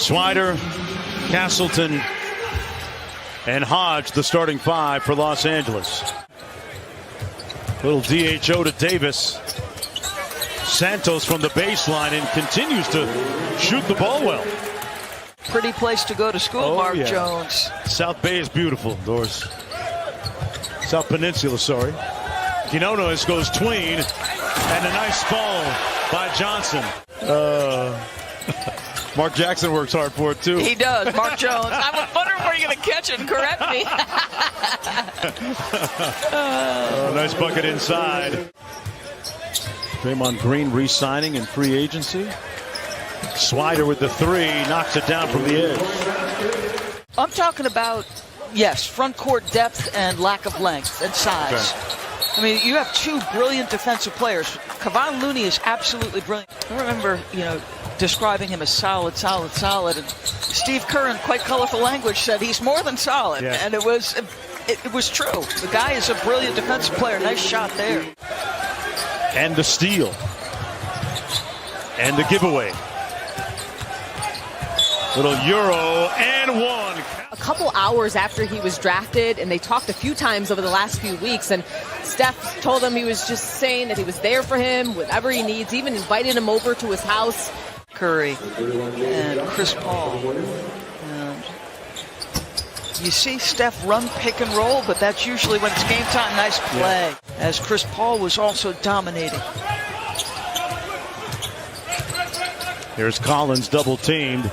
Swider, Castleton, and Hodge, the starting five for Los Angeles. Little DHO to Davis. Santos from the baseline and continues to shoot the ball well. Pretty place to go to school, Mark Jones. South Bay is beautiful, Doris. South Peninsula, sorry. Quinones goes tween, and a nice fall by Johnson. Mark Jackson works hard for it, too. He does, Mark Jones. I was wondering where you're going to catch it and correct me. Nice bucket inside. Draymond Green re-signing in free agency. Swider with the three, knocks it down from the edge. I'm talking about, yes, front court depth and lack of length and size. Okay. I mean, you have two brilliant defensive players. Kevon Looney is absolutely brilliant. I remember, describing him as solid. And Steve Kerr, in quite colorful language, said he's more than solid. Yeah. And it was true. The guy is a brilliant defensive player. Nice shot there. And the steal. And the giveaway. Little Euro and one. A couple hours after he was drafted, and they talked a few times over the last few weeks, and Steph told him he was just saying that he was there for him, whatever he needs, even invited him over to his house. Curry and Chris Paul. And you see Steph run pick and roll, but that's usually when it's game time. Nice play, as Chris Paul was also dominating. Here's Collins double teamed.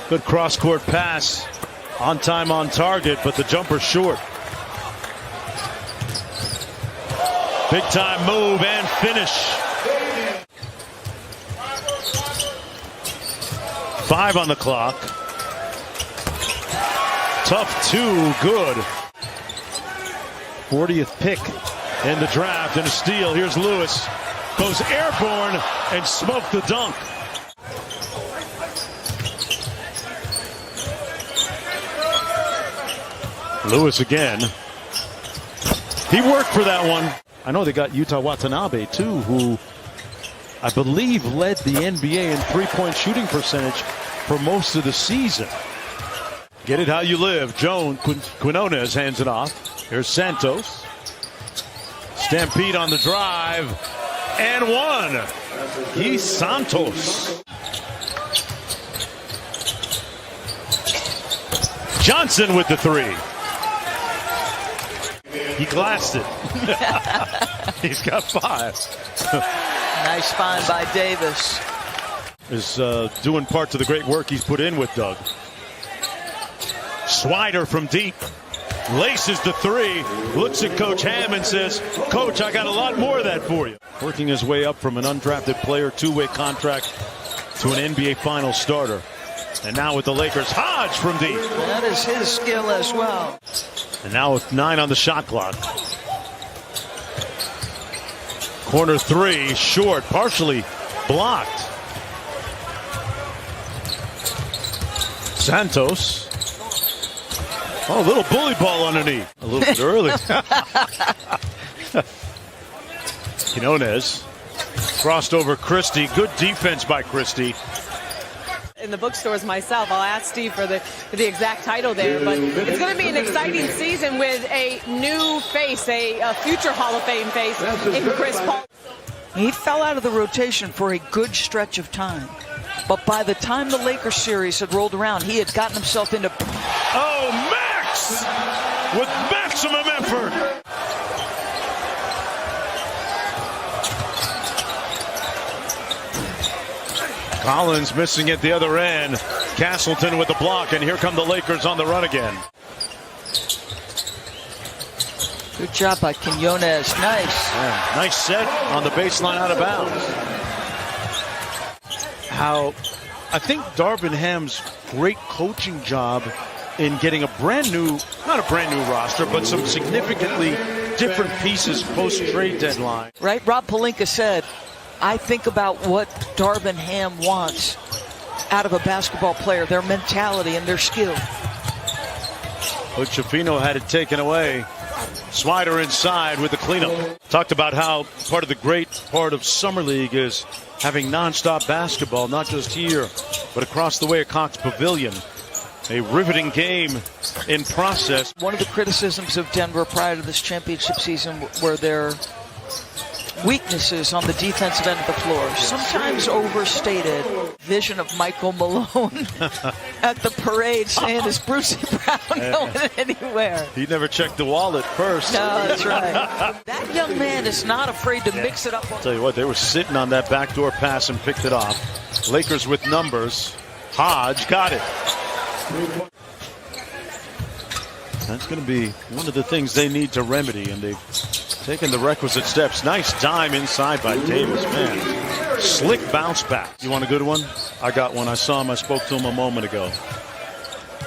Good cross-court pass. On time, on target, but the jumper short. Big time move and finish. 5 on the clock. Tough two, good. 40th pick in the draft and a steal. Here's Lewis. Goes airborne and smoked the dunk. Lewis again. He worked for that one. I know they got Yuta Watanabe, too, who I believe led the NBA in three-point shooting percentage for most of the season. Get it how you live. Quinones hands it off. Here's Santos. Stampede on the drive. And one. He's Santos. Johnson with the three. He glassed it. He's got 5. Nice find by Davis. Is doing part to the great work he's put in with Doug. Swider from deep. Laces the three. Looks at Coach Ham and says, Coach, I got a lot more of that for you. Working his way up from an undrafted player, two-way contract, to an NBA final starter. And now with the Lakers, Hodge from deep. That is his skill as well. And now with 9 on the shot clock. Corner three, short, partially blocked. Santos. Oh, a little bully ball underneath. A little bit early. Quinones crossed over Christie. Good defense by Christie. In the bookstores myself, I'll ask Steve for the exact title there, but it's going to be an exciting season with a new face, a future Hall of Fame face in Chris Paul. He fell out of the rotation for a good stretch of time, but by the time the Lakers series had rolled around, he had gotten himself into... Oh, Max! With maximum effort! Collins missing at the other end. Castleton with the block, and here come the Lakers on the run again. Good job by Quinones. Nice. Yeah, nice set on the baseline out of bounds. How I think Darvin Ham's great coaching job in getting a brand new, not a brand new roster, but some significantly different pieces post-trade deadline. Right? Rob Pelinka said, I think about what Darvin Ham wants out of a basketball player, their mentality and their skill. Coach Schifino had it taken away. Swider inside with the cleanup. Talked about how part of the great part of Summer League is having nonstop basketball, not just here, but across the way at Cox Pavilion. A riveting game in process. One of the criticisms of Denver prior to this championship season were their weaknesses on the defensive end of the floor. Sometimes overstated. Vision of Michael Malone at the parade saying, is Brucey Brown going anywhere? He never checked the wallet first. No, that's right. That young man is not afraid to mix it up. I'll tell you what, they were sitting on that backdoor pass and picked it off. Lakers with numbers. Hodge got it. That's going to be one of the things they need to remedy, and they've taken the requisite steps. Nice dime inside by Davis, man. Slick bounce back. You want a good one? I got one. I saw him. I spoke to him a moment ago.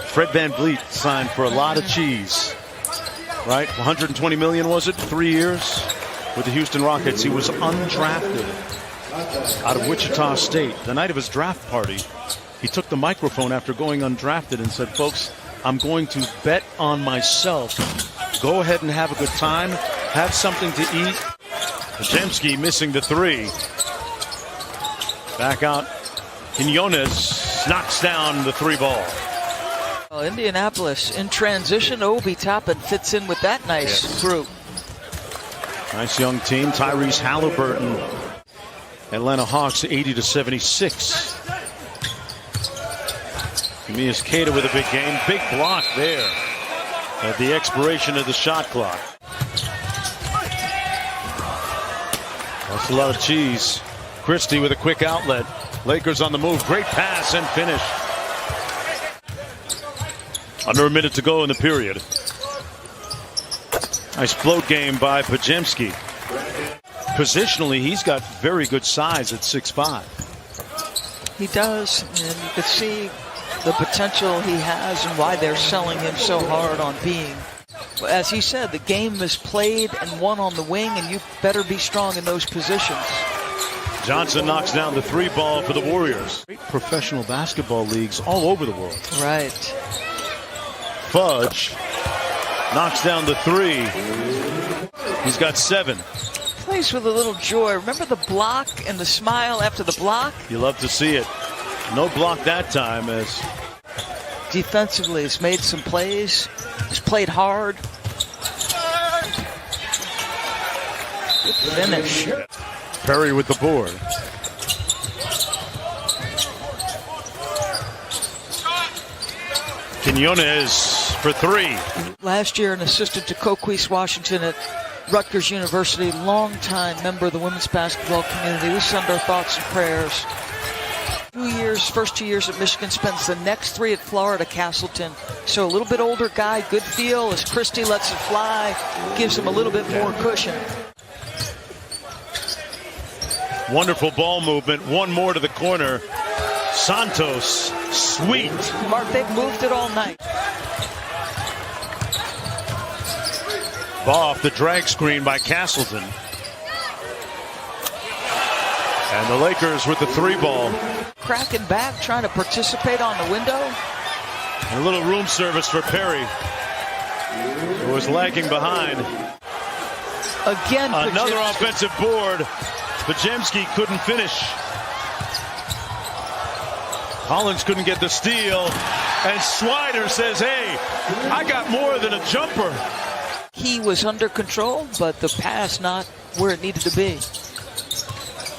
Fred VanVleet signed for a lot of cheese, right? 120 million, was it? 3 years with the Houston Rockets. He was undrafted out of Wichita State. The night of his draft party, he took the microphone after going undrafted and said, folks, I'm going to bet on myself. Go ahead and have a good time. Have something to eat. Podziemski missing the three. Back out. Quinones knocks down the three ball. Well, Indianapolis in transition. Obi Toppin fits in with that nice group. Nice young team. Tyrese Halliburton. Atlanta Hawks 80-76. Mias Queta with a big game. Big block there at the expiration of the shot clock. That's a lot of cheese. Christie with a quick outlet. Lakers on the move. Great pass and finish. Under a minute to go in the period. Nice float game by Podziemski. Positionally, he's got very good size at 6'5". He does, and you can see the potential he has and why they're selling him so hard on being. As he said, the game is played and won on the wing, and you better be strong in those positions. Johnson knocks down the three ball for the Warriors. Great professional basketball leagues all over the world. Right. Fudge knocks down the three. He's got 7. Plays with a little joy. Remember the block and the smile after the block? You love to see it. No block that time, as defensively he's made some plays. He's played hard. Good finish. Perry with the board. Quinones for 3. Last year, an assistant to Coquise Washington at Rutgers University, longtime member of the women's basketball community. We send our thoughts and prayers. First 2 years at Michigan, spends the next 3 at Florida Castleton. So a little bit older guy, good feel as Christie lets it fly, gives him a little bit more cushion. Wonderful ball movement. One more to the corner. Santos, sweet. Mark, they've moved it all night. Ball off the drag screen by Castleton. And the Lakers with the 3 ball. Cracking back, trying to participate on the window. And a little room service for Perry, who was lagging behind. Again, another offensive board. Podziemski couldn't finish. Hollins couldn't get the steal. And Swider says, hey, I got more than a jumper. He was under control, but the pass not where it needed to be.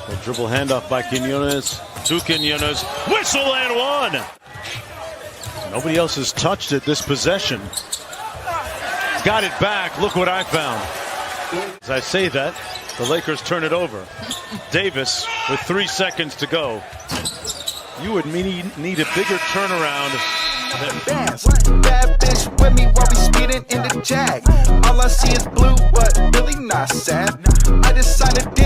A dribble handoff by Quinones to Quinones. Whistle and one. Nobody else has touched it this possession. Got it back. Look what I found. As I say that, the Lakers turn it over. Davis with 3 seconds to go. You would need a bigger turnaround. Dance. Bad bitch with me while we speeding in the Jag. All I see is blue, but really not sad. I just signed a deal.